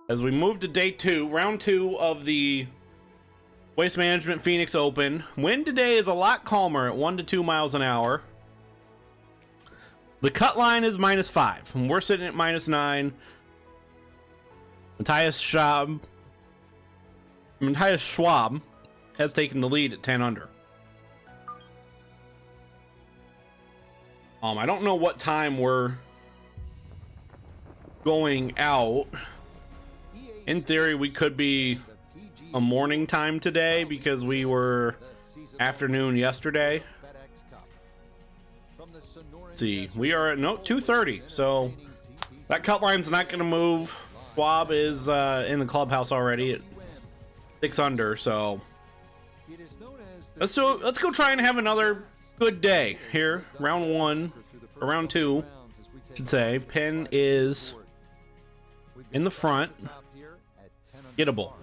as we move to day 2, round 2 of the Waste Management Phoenix Open. Wind today is a lot calmer at 1 to 2 miles an hour. The cut line is -5, and we're sitting at -9. Matthias Schwab has taken the lead at 10 under. I don't know what time we're going out. In theory, we could be a morning time today because we were afternoon yesterday. Let's see, we are at 2:30, so that cut line's not going to move. Schwab is in the clubhouse already at 6 under, so let's go try and have another good day here. Round 1 or round 2, I should say. Penn is in the front, gettable.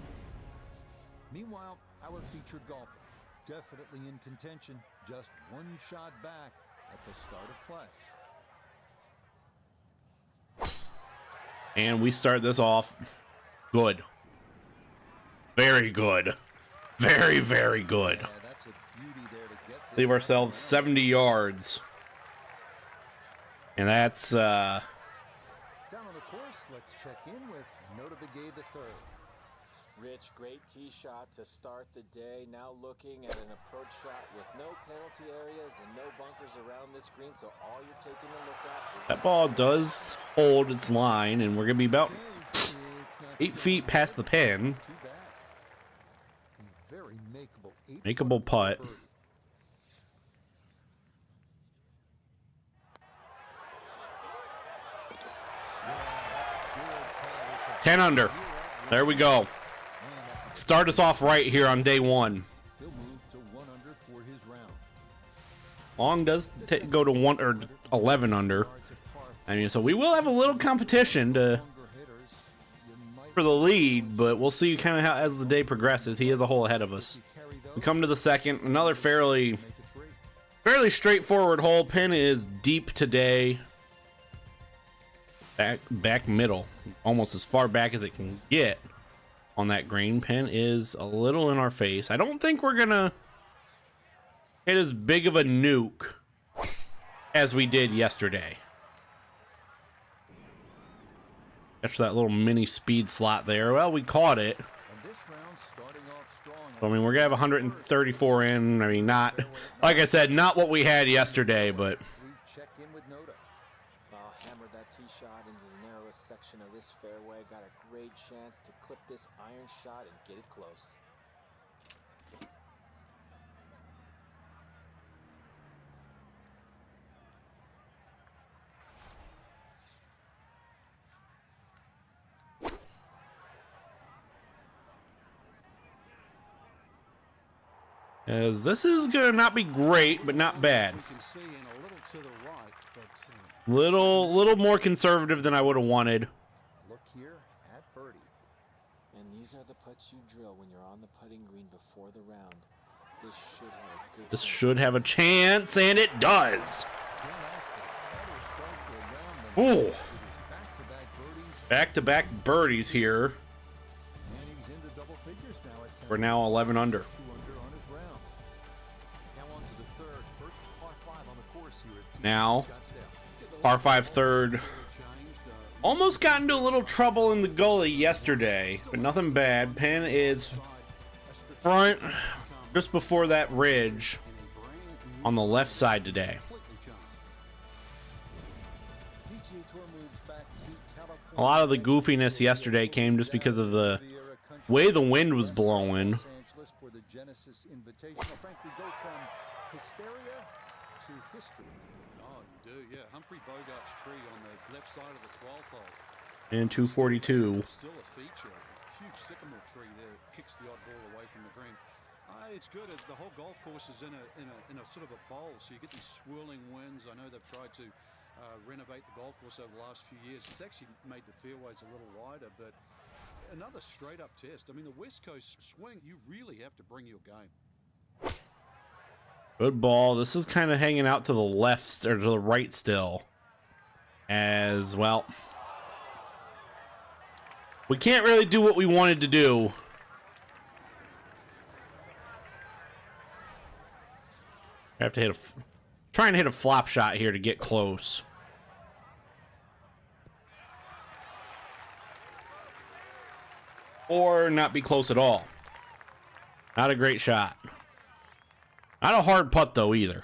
Meanwhile, our featured golfer definitely in contention, just one shot back at the start of play. And we start this off good. Very good. Very, very good. Yeah, that's a beauty there to get this. Leave ourselves 70 yards. And that's Down on the course, let's check in with Nota Begay III. Rich, great tee shot to start the day. Now looking at an approach shot with no penalty areas and no bunkers around this green, so all you're taking a look at is that ball does hold its line, and we're gonna be about 8 feet past the pin. Too bad. Very makeable. Makeable putt. Ten under. There we go. Start us off right here on day 1. He'll move to 1 under for his round. Long does go to 1 or 11 under. I mean, so we will have a little competition for the lead, but we'll see kind of how as the day progresses. He is a hole ahead of us. We come to the second, another fairly straightforward hole. Pin is deep today. Back middle, almost as far back as it can get on that green. Pin is a little in our face. I don't think we're gonna hit as big of a nuke as we did yesterday. Catch that little mini speed slot there. Well, we caught it. And this round starting off strong. So, I mean, we're gonna have 134 in. I mean, not, like I said, not what we had yesterday, but We check in with Nota. hammered that tee shot into the narrowest section of this fairway. Got a great chance to clip this iron shot and get it close. as this is gonna not be great, but not bad. We can see in a little to the right, but Little more conservative than I would have wanted. Look here at birdie. And these are the putts you drill when you're on the putting green before the round. This should have a good This chance. should have a chance, and it does. Can't ask for better start to a round than Ooh. this. It is back-to-back birdies, Back-to-back birdies here. and he's into double figures now at 10. We're now 11 under. 2 under on his round. Now on to the third, first par 5 on the course here at Now, Scottsdale. par 5 third. Almost got into a little trouble in the gully yesterday, but nothing bad. Pin is front just before that ridge on the left side today. PGA Tour moves back to California. A lot of the goofiness yesterday came just because of the way the wind was blowing. Los Angeles for the Genesis Invitational. Frank, we go from hysteria to history. oh, you do, yeah. Humphrey Bogart's tree on the left side of the 12th hole. And 242. Still a feature. A huge sycamore tree there that kicks the odd ball away from the green. It's good. The whole golf course is in a sort of a bowl, so you get these swirling winds. I know they've tried to renovate the golf course over the last few years. It's actually made the fairways a little wider, but another straight-up test. I mean, the West Coast swing, you really have to bring your game. Good ball. This is kind of hanging out to the left or to the right still. As well. we can't really do what we wanted to do. I have to hit a, try and hit a flop shot here to get close. Or not be close at all. Not a great shot. Not a hard putt though either.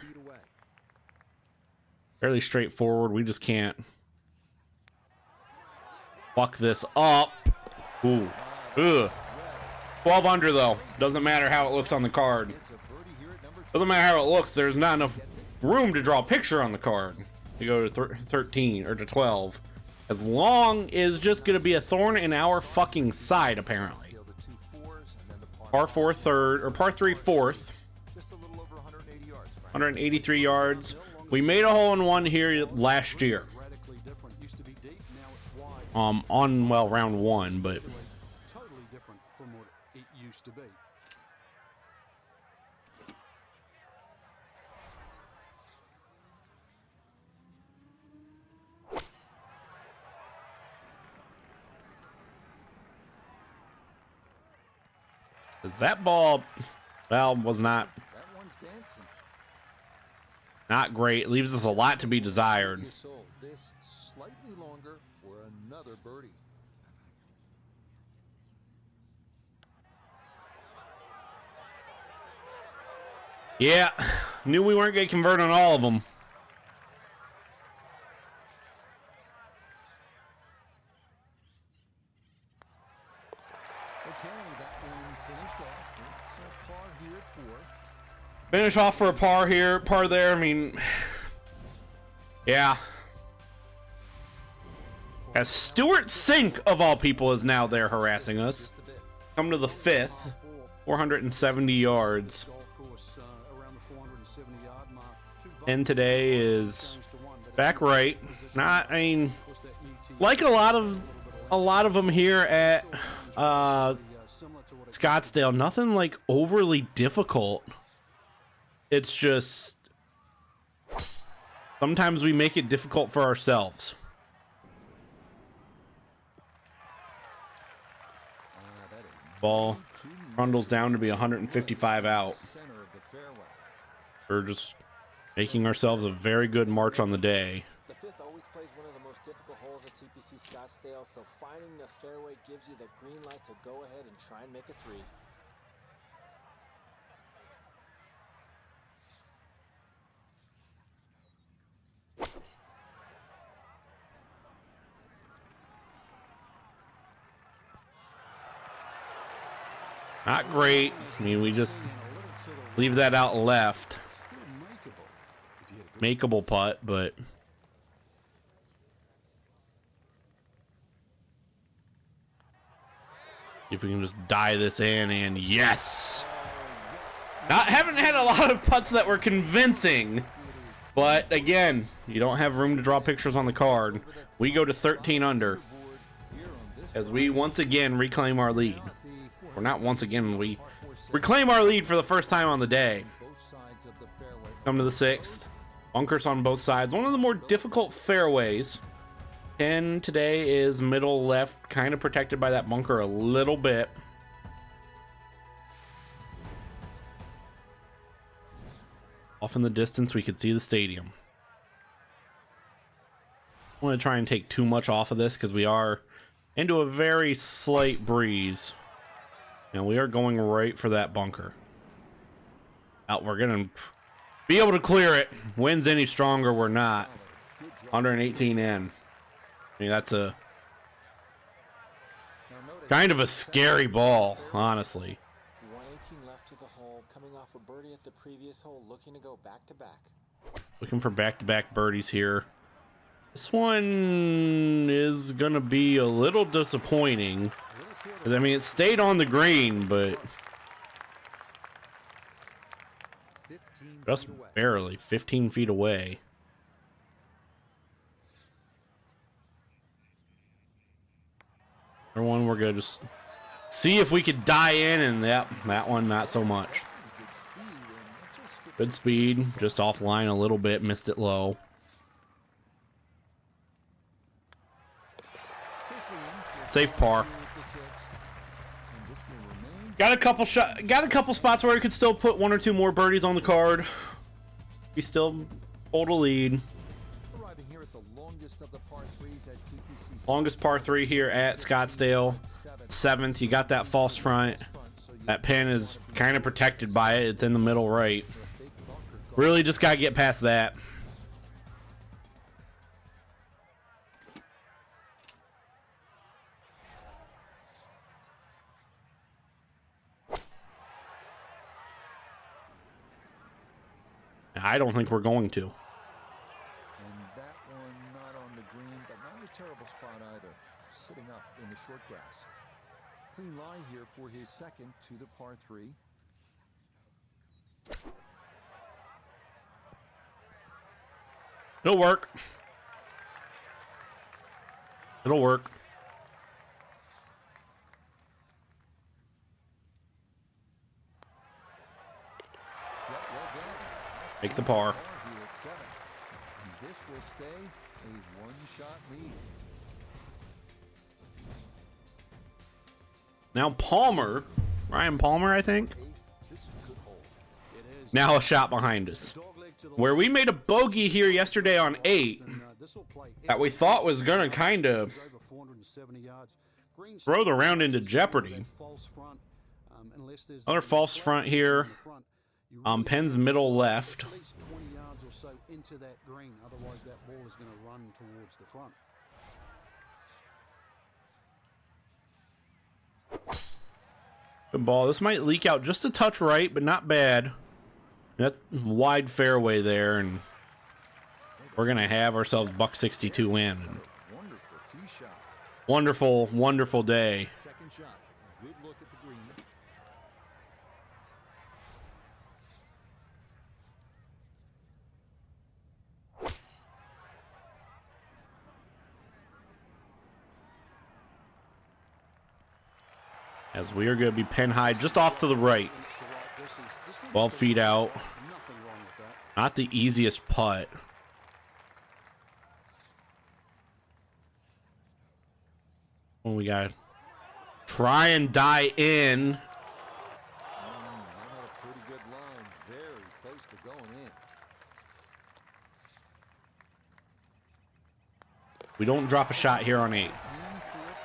Fairly straightforward. We just can't fuck this up. Ooh. Ugh. 12 under though. Doesn't matter how it looks on the card. Doesn't matter how it looks. There's not enough room to draw a picture on the card. You go to 13 or to 12. As long as just gonna be a thorn in our fucking side, apparently. Par 4 third, or par 3 fourth. 183 yards. We made a hole in one here last year. On, well, round 1, but Totally different from what it used to be. because that ball, well, was not That one's dancing. great. Leaves us a lot to be desired. You sold this slightly longer for another birdie. Yeah, knew we weren't going to convert on all of them. Okay, that one finished off. It's a par here at 4. Finish off for a par here, par there. I mean, yeah. As Stuart Sink, of all people, is now there harassing us. Come to the 5th, 470 yards. Golf course around the 470-yard mark. And today is back right. Not, I mean, like a lot of them here at Scottsdale. Nothing like overly difficult. It's just sometimes we make it difficult for ourselves. Ball trundles down to be 155 out. Center of the fairway. We're just making ourselves a very good march on the day. The 5th always plays one of the most difficult holes at TPC Scottsdale, so finding the fairway gives you the green light to go ahead and try and make a 3. Not great. I mean, we just leave that out left. Makeable putt, but if we can just die this in, and yes! Haven't had a lot of putts that were convincing, but again, you don't have room to draw pictures on the card. We go to 13 under as we once again reclaim our lead. Or not once again, we reclaim our lead for the first time on the day. Come to the 6th. Bunkers on both sides. One of the more difficult fairways. 10 today is middle left, kind of protected by that bunker a little bit. Off in the distance, we could see the stadium. I don't want to try and take too much off of this because we are into a very slight breeze. And we are going right for that bunker. Out, we're going to be able to clear it. Wind's any stronger, we're not. 118 in. I mean, that's a kind of a scary ball, honestly. 118 left to the hole, coming off a birdie at the previous hole, looking to go back to back. Looking for back-to-back birdies here. This one is going to be a little disappointing. I mean, it stayed on the green, but just barely 15 feet away. Another one we're going to just see if we could die in, and that one not so much. Good speed, just offline a little bit, missed it low. Safe par. Got a couple spots where we could still put 1 or 2 more birdies on the card. We still hold a lead. Arriving here at the longest of the par threes at TPC. Longest par 3 here at Scottsdale. 7th. You got that false front. That pin is kind of protected by it. It's in the middle right. Really just got to get past that. I don't think we're going to. And that one not on the green, but not in a terrible spot either. Sitting up in the short grass. Clean lie here for his second to the par 3. It'll work. It'll work. Make the par. This will stay a one-shot lead. Now Palmer, Ryan Palmer, I think. This is a good hole. It is. Now a shot behind us. Where we made a bogey here yesterday on 8 that we thought was going to kind of throw the round into jeopardy. Another false front here. Penn's middle left. At least 20 yards or so into that green, otherwise that ball is going to run towards the front. Good ball. This might leak out just a touch right, but not bad. That's wide fairway there, and we're gonna have ourselves $162 win. Wonderful tee shot. Wonderful, wonderful day. Second shot. Good look at the green. As we are gonna be pin high just off to the right. 12 feet out. Nothing wrong with that. Not the easiest putt. What we got? Try and die in. That had a pretty good line. Very close to going in. We don't drop a shot here on 8. And for a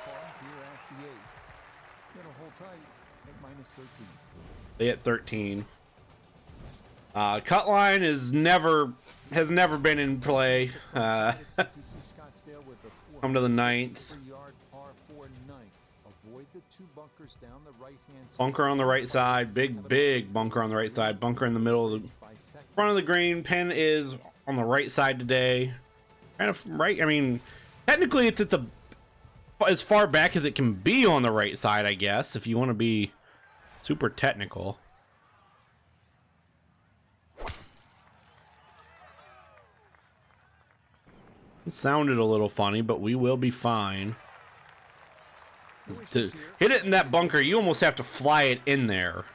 par here at the 8. Gonna hold tight at minus 13. They at 13. Cut line has never been in play. Come to the 9th. Bunker on the right side. Big bunker on the right side. Bunker in the middle of the front of the green. Pin is on the right side today. Kind of right. I mean, technically it's at the as far back as it can be on the right side, I guess, if you want to be super technical. It sounded a little funny, but we will be fine. To hit it in that bunker, you almost have to fly it in there.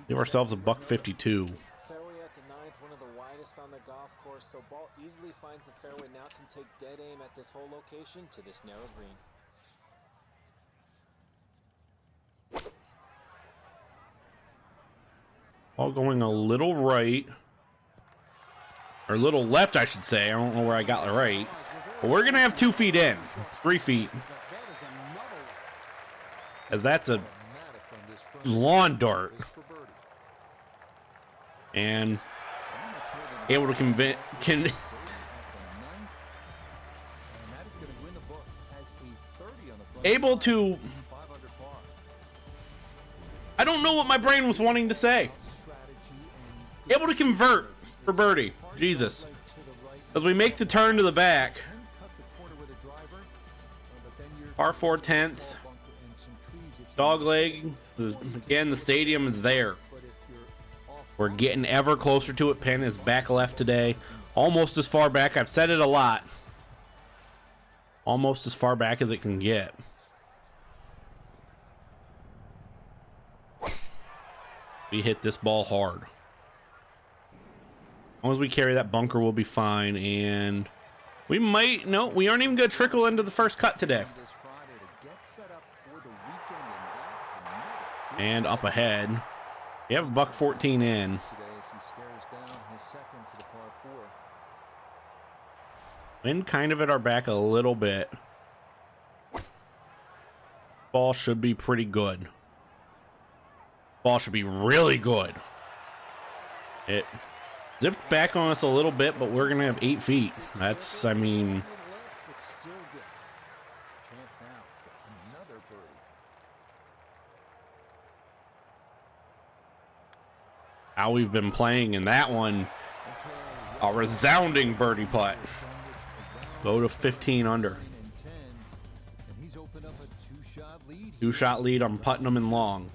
Give ourselves a $152. Fairway at the 9th, one of the widest on the golf course, so ball easily finds the fairway. Now can take dead aim at this whole location to this narrow green. Ball going a little right. Or a little left, I should say. I don't know where I got the right. But we're going to have 2 feet in. 3 feet. As that's a lawn dart. And able to able to... I don't know what my brain was wanting to say. Able to convert for birdie. Jesus. As we make the turn to the back. Par 4 10th. Dog leg. Again, the stadium is there. We're getting ever closer to it. Pin is back left today. Almost as far back. I've said it a lot. Almost as far back as it can get. We hit this ball hard. As long as we carry that bunker, we'll be fine. And We might, no, we aren't even going to trickle into the first cut today. This Friday to get set up for the weekend, and that And up ahead. We have a buck 14 in. today as he stares down his second to the par 4. Wind kind of at our back a little bit. Ball should be pretty good. Ball should be really good. It zipped back on us a little bit, but we're going to have 8 feet. That's, I mean... But still good. Chance now for another birdie. How we've been playing in that one. A resounding birdie putt. Go to 15 under. And 10, and he's opened up a 2-shot lead. 2-shot lead. I'm putting them in long.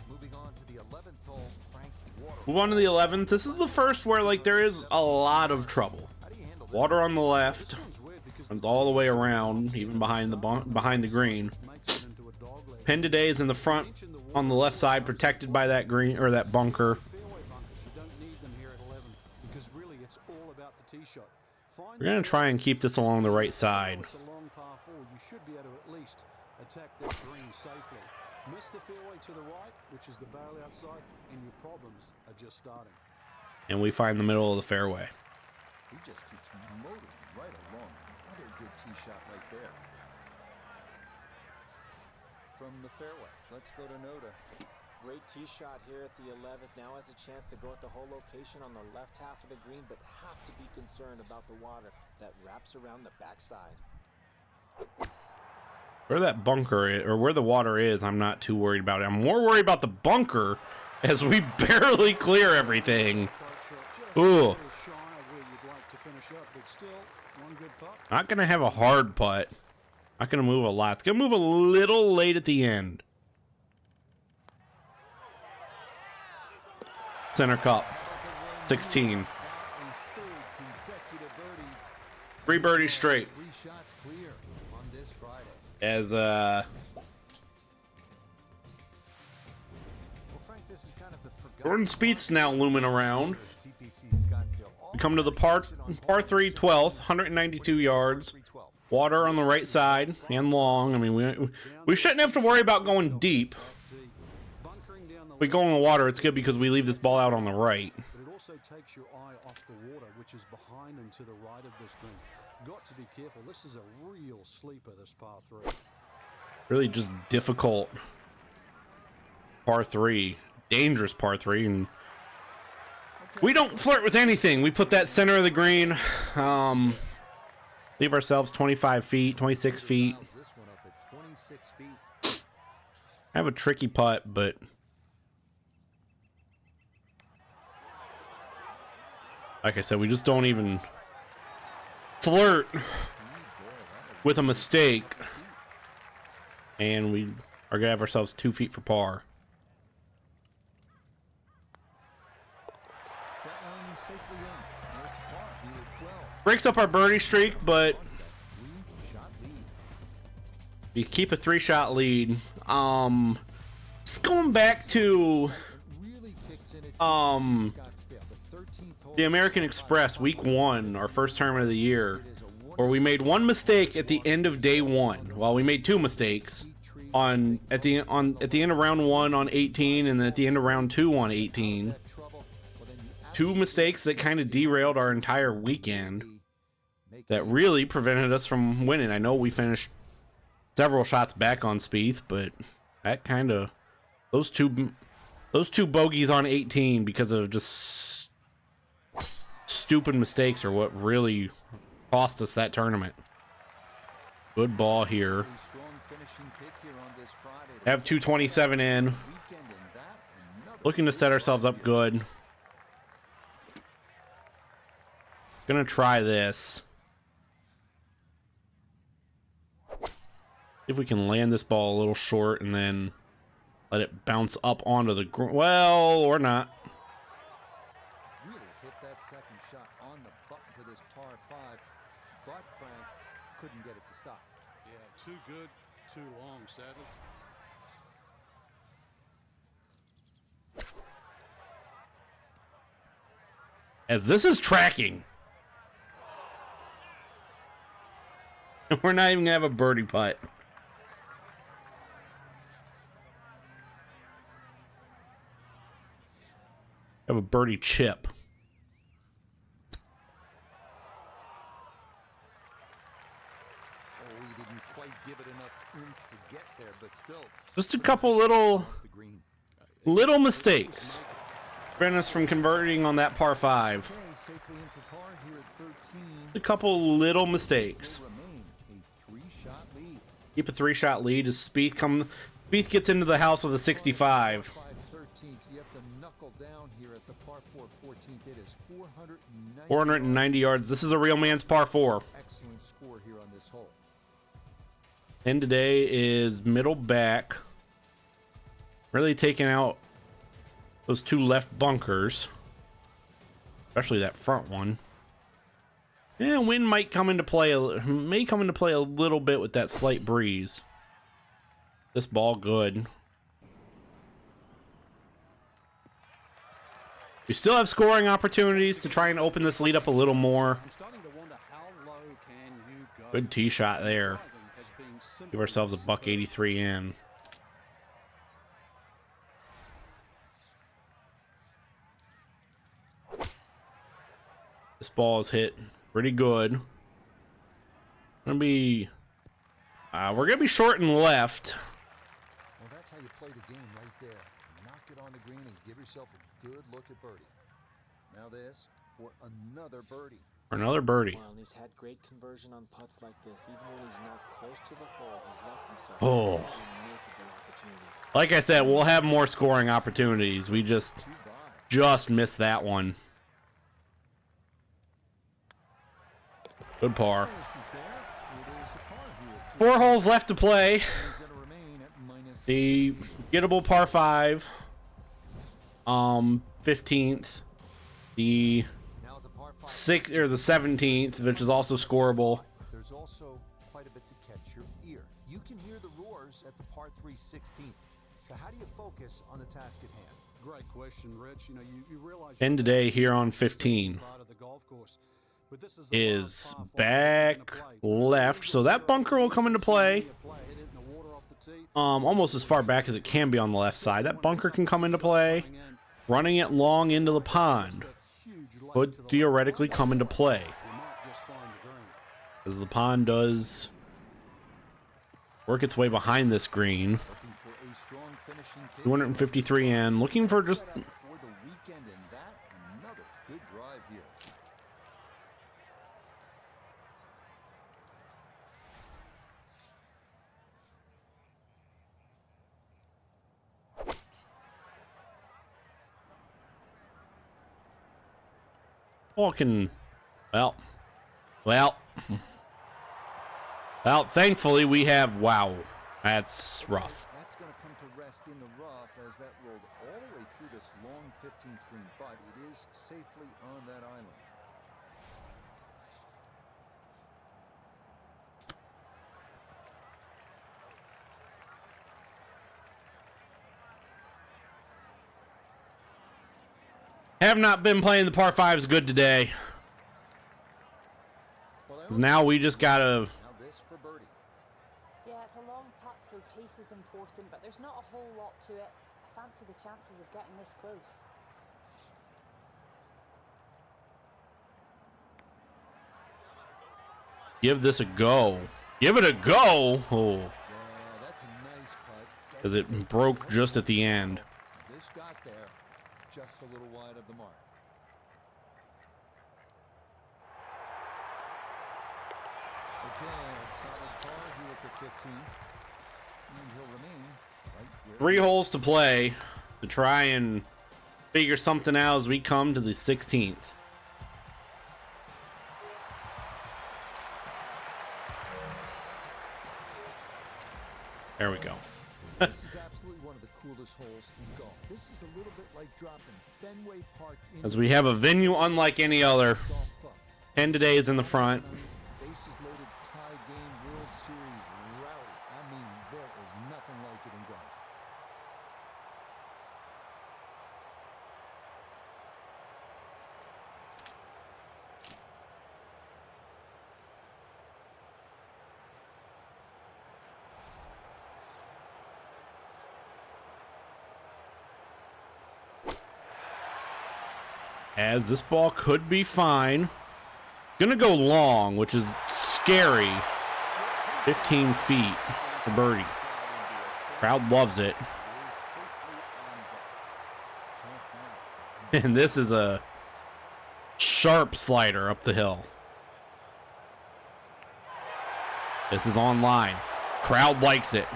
Moving on to the 11th hole, Frank Water. Move on to the 11th. This is the first where, like, there is a lot of trouble. How do you handle this? Water on the left. Sounds weird because Runs all the way around, even behind the green. makes it into a dog leg. Pin today is in the front on the left side, protected by that green or that bunker. Fairway bunkers, you don't need them here at 11 because really it's all about the tee shot. Find We're gonna try and keep this along the right side. It's a long par 4. You should be able to at least attack that green safely. Miss the fairway to the right, which is the barrel outside, and your problems are just starting. And we find the middle of the fairway. He just keeps motoring right along. Another good tee shot right there. From the fairway, let's go to Noda. Great tee shot here at the 11th. Now has a chance to go at the whole location on the left half of the green, but have to be concerned about the water that wraps around the backside. Where that bunker is, or where the water is, I'm not too worried about it. I'm more worried about the bunker as we barely clear everything. Ooh. Shy of where you'd like to finish up, but still, one good putt. Not gonna have a hard putt. Not gonna move a lot. It's gonna move a little late at the end. Center cup. 16. A third consecutive birdie. 3 birdies straight. 3 shots clear on this Friday. As Well, Frank, this is kind of the forgotten Jordan Spieth's now looming around. TPC Scottsdale. We come to the par 3 12th, 192 yards. Water on the right side and long. I mean, we shouldn't have to worry about going deep. Bunkering down the If we go in the water, it's good because we leave this ball out on the right. but it also takes your eye off the water, which is behind and to the right of this green. Got to be careful. This is a real sleeper, this par 3. Really just difficult par 3. Dangerous par 3. And we don't flirt with anything. We put that center of the green. Leave ourselves 25 feet, 26 feet. This one up at 26 feet. I have a tricky putt, but like I said, we just don't even flirt with a mistake. And we are going to have ourselves 2 feet for par. That one safely in. And it's par. Either 12. Breaks up our birdie streak, but 3-shot lead. you keep a 3-shot lead. Just going back to Really kicks in at Um, Scottsdale. The 13th hole. the American Express week 1, our first tournament of the year, where we made one mistake at the end of day 1. Well, we made 2 mistakes at the end of round 1 on 18, and at the end of round 2 on 18. That trouble. Well, then you 2 mistakes that kind of derailed our entire weekend. make That really prevented us from winning. I know we finished several shots back on Spieth, but that kind of those two bogeys on 18 because of just stupid mistakes are what really cost us that tournament. Good ball here. strong finishing kick here on this Friday. Have 227 in. Weekend in that. Another Looking to set ourselves up good. Gonna try this. If we can land this ball a little short and then let it bounce up onto the well, or not. really hit that second shot on the button to this par 5, but Frank couldn't get it to stop. Yeah, too good, too long, sadly. As this is tracking. We're not even gonna have a birdie putt. Have a birdie chip. Oh, he didn't quite give it enough oomph to get there, but still. Just a couple little mistakes prevent us from converting on that par 5. Okay, safely in for par here at 13. A couple little mistakes. They remain a 3-shot lead. Keep a 3-shot lead as Spieth gets into the house with a 65. 5 13th. You have to knuckle down here at the par 4 14th. It is 490 yards. This is a real man's par 4. Excellent score here on this hole. And today is middle back. Really taking out those 2 left bunkers. Especially that front one. Yeah, wind might come into play. May come into play a little bit with that slight breeze. This ball good. We still have scoring opportunities to try and open this lead up a little more. I'm starting to wonder how low can you go. Good tee shot there. Give ourselves a $183 in. This ball is hit pretty good. We're gonna be short and left. Well, that's how you play the game right there. Knock it on the green and give yourself a good look at birdie. Now this for another birdie. For another birdie. Well, and he's had great conversion on putts like this. Even when he's not close to the hole, he's left himself Oh. multiple opportunities. Like I said, we'll have more scoring opportunities. We just missed that one. Good par. Finish is there. It is a par here at 4 holes left to play. He's going to remain at minus The gettable par 5. 15th. The now the par 5. 6th or the 17th, which is also scoreable. There's also quite a bit to catch your ear. You can hear the roars at the par 3 16th. So how do you focus on the task at hand? Great question, Rich. You know, you realize And today here on 15 part of the golf course. But this is is back left, so that bunker will come into play. Almost as far back as it can be on the left side. That bunker can come into play. Running it long into the pond could theoretically come into play, as the pond does work its way behind this green. Looking for a strong finishing kick. 253 in, looking for just For the weekend, and that another good drive here. walking. Well, thankfully we have, wow, that's rough. That's going to come to rest in the rough as that rolled all the way through this long 15th green, but it is safely on that island. Have not been playing the par 5s good today. 'Cause now we just gotta. Now this for birdie. Yeah, it's a long putt, so pace is important, but there's not a whole lot to it. I fancy the chances of getting this close. Give this a go. Give it a go. Oh, Yeah, that's a nice putt. because it broke just at the end. This got there just a little wide of the mark. Okay, a solid par here at the 15th. And he'll remain right where 3 holes to play to try and figure something out as we come to the 16th. There we go. This is absolutely one of the coolest holes in golf. This is a little bit like dropping Fenway Park in As we have a venue unlike any other. golf club. 10 today is in the front. Bases loaded tie game World Series rally. I mean, there is nothing like it in golf. As this ball could be fine. Gonna go long, which is scary. 15 feet for birdie. Crowd loves it. And this is a sharp slider up the hill. This is on line. Crowd likes it.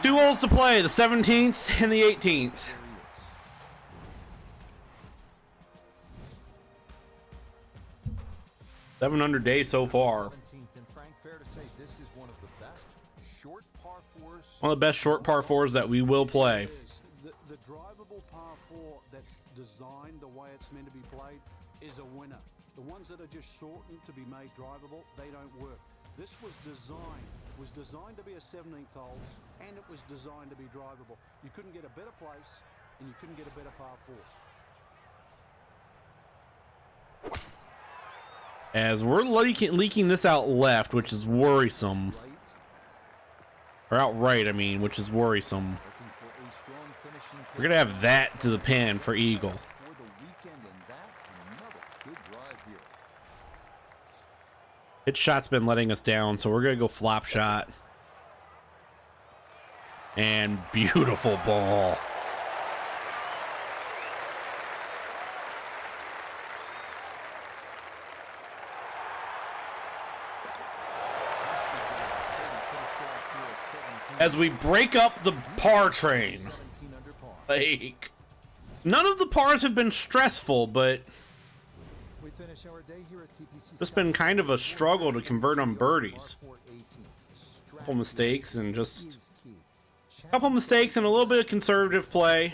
Two holes to play, the 17th and the 18th. Seven under day so far. One of the best short par fours that we will play. The drivable par four that's designed the way it's meant to be played is a winner. The ones that are just shortened to be made drivable, they don't work. This was designed to be a 17th hole, and it was designed to be drivable. You couldn't get a better place, and you couldn't get a better par four. As we're leaking this out left, which is worrisome. Or out right, I mean, which is worrisome. We're going to have that to the pin for eagle. Hit shot's been letting us down, so we're going to go flop shot. And beautiful ball. As we break up the par train. Like, none of the pars have been stressful, but it's been kind of a struggle to convert on birdies. Couple mistakes and just a couple mistakes and a little bit of conservative play.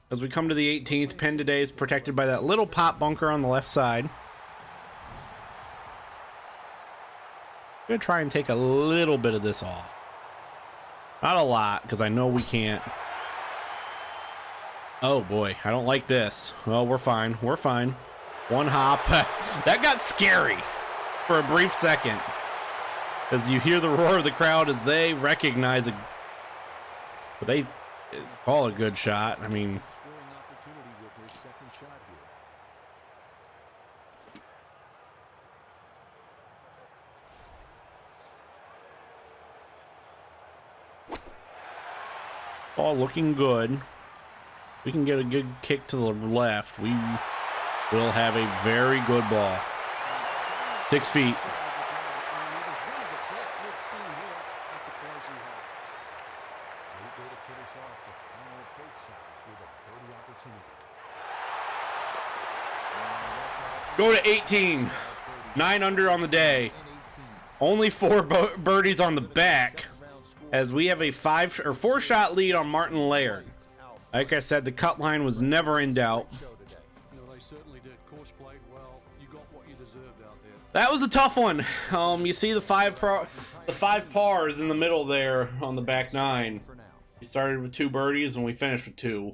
As we come to the 18th, pin today is protected by that little pop bunker on the left side. I'm gonna try and take a little bit of this off. Not a lot, because I know we can't. Oh boy, I don't like this. Well, we're fine. We're fine. One hop. That got scary for a brief second. As you hear the roar of the crowd as they recognize it. But they call a good shot. I mean, all looking good. We can get a good kick to the left. We will have a very good ball. 6 feet. Go to 18. 9 under on the day. Only 4 birdies on the back. As we have a 5 or 4 shot lead on Martin Laird. Like I said, the cut line was never in doubt. That was a tough one. You see the 5 pars in the middle there on the back 9. We started with 2 birdies and we finished with 2.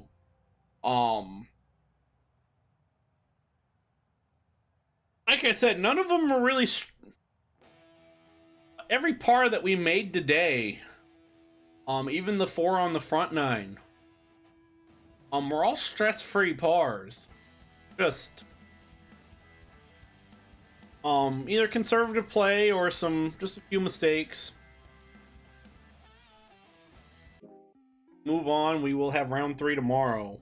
Like I said, none of them were really. Every par that we made today. Even the 4 on the front 9. We're all stress-free pars. Just either conservative play or just a few mistakes. Move on. We will have round 3 tomorrow.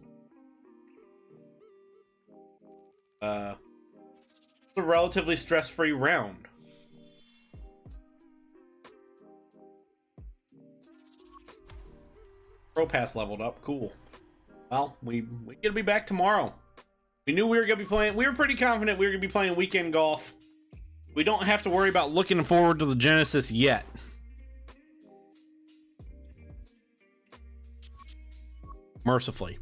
It's a relatively stress-free round. Pro Pass leveled up. Cool. Well, we gonna be back tomorrow. We knew we were gonna be playing. We were pretty confident we were gonna be playing weekend golf. We don't have to worry about looking forward to the Genesis yet. Mercifully.